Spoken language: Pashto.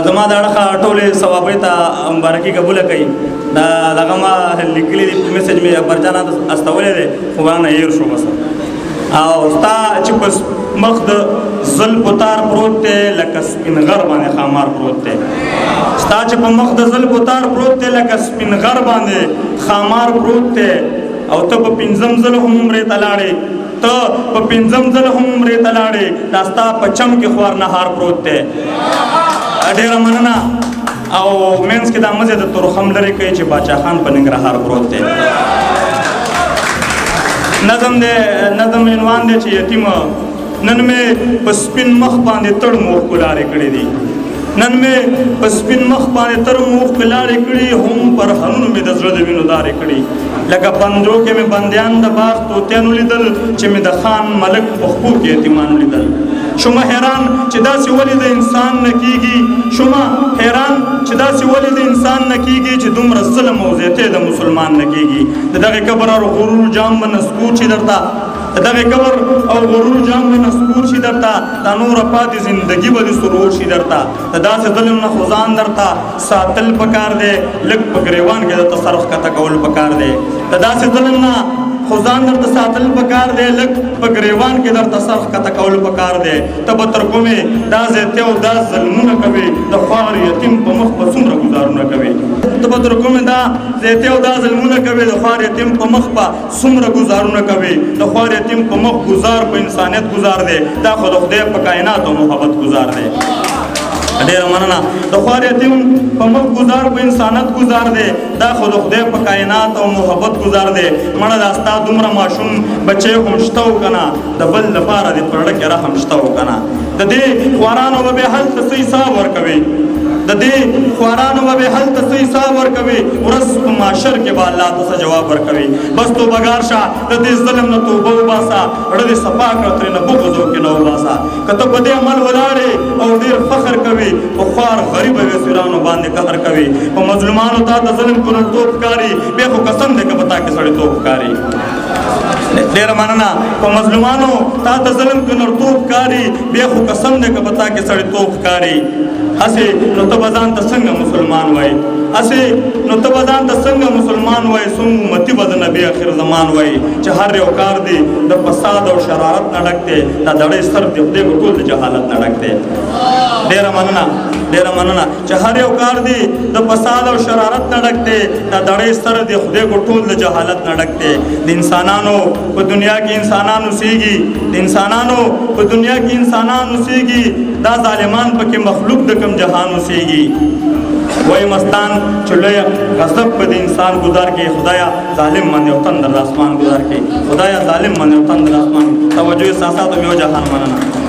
زما د اړخه ټولې ثوابۍ ته مبارکي قبوله کړئ. دغه ما لیکلي دي په میسج مې اکبرجان استولی دی خو ما نه هېر شو بس. او ستا چې په مخ د زلفو تار پروت دی لکه سپین غر باندې خامار پروت دی. ستا چې په مخ د زلفو تار پروت دی لکه سپین غر باندې خامار پروت دی. او ته په پنځم ځل هم عمرې ته لاړې دا ستا په چم کې خوار نهار پروت دی. ډېره مننه. او مینس کې دا مزې د تورخم لرې کوي چې باچا خان په ننګرهار پروت دی. نظم عنوان دی چې یتیم نن مې په سپین مخ باندې تړ موخ ګلارې کړې دي. نن مې په سپین مخ باندې تړ موخ ګلارې کړي هم پر هنونو مې د زړه د وینو دارې کړي. لکه پنجو کې مې بندیان د باغ طوطیانو لیدل چې مې د خان ملک په خپو کې یتیمانو لیدل. شما حیران چې داسې ولې د انسان نه کېږي چې دومره ظلم او زیاتې د مسلمان نه کېږي. د دغې کبر او غرور جام به نسکور شي درته دا نوره پاتې زندګي به دې سرور شي درته. د داسې ظلم نه خو ځان درته ساتل پکار دی. لږ په ګریوان کې درته سر ښکته کول پکار دی. د داسې ظلم نه خو ځان درته ساتل پکار دی. لږ په ګریوان کې درته سر ښکته کول پکار دی. ته به تر کومې دا زیاتې او دا ظلمونه کوې د خوار یتیم په مخ به څومره ګزارونه کوې. د خوار یتیم په مخ گزار په انسانیت گزار دی. دا خو د خدای په کائنات او محبت گزار دی. ډېره مننه. د خوار یتیم په مخ گزار په انسانیت گزار دی. دا خو د خدای په کائنات او محبت گزار دی. مړه دا ستا دومره ماشوم بچی هم شته و که نه د بل لپاره دې په زړه کې رحم شته و که نه. د دې خوارانو به بیا هلته څه حساب ورکوي. ورځ په محشر کې به الله ته څه جواب ورکوي. بس توبهګار شه د دې ظلم نه توبه وباسه. زړه دې صفا کړه ترېنه بغض او کینه وباسه. که ته په دې عمل ولاړې او ډېر فخر کوي په خوار غریب او اسیرانو باندې قهر کوي. په مظلومانو تا ته ظلم کونړتوب ښکاري بیا خو قسم دی که په تا کې سړیتوب ښکاري. ډېره مننه. په مظلومانو تا ته ظلم کونړتوب ښکاري بیا خو قسم دی که په تا کې سړیتوب ښکاري. هسې نو ته به ځان ته څنګه مسلمان وایي څومره امتي به د نبي آخر زمان وایي چې هر یو کار دی د فساد او شرارت نه ډک دی. دا دړی سر د خدای ټول د جهالت نه ډک دی. ډېره مننه چې هر یو کار دی د فساد او شرارت نه ډک دی. دا دړی سر د خدای ټول د جهالت نه ډک دی. د انسانانو په دنیا کې انسانان اوسېږي. دا ظالمان پکې مخلوق د کم جهان اوسېږي. وای مستان چې لوی غضب په د انسان گزار کې خدایا ظالم باندې او تندر اسمان گزار کې توجه احساسات او جهان مننه.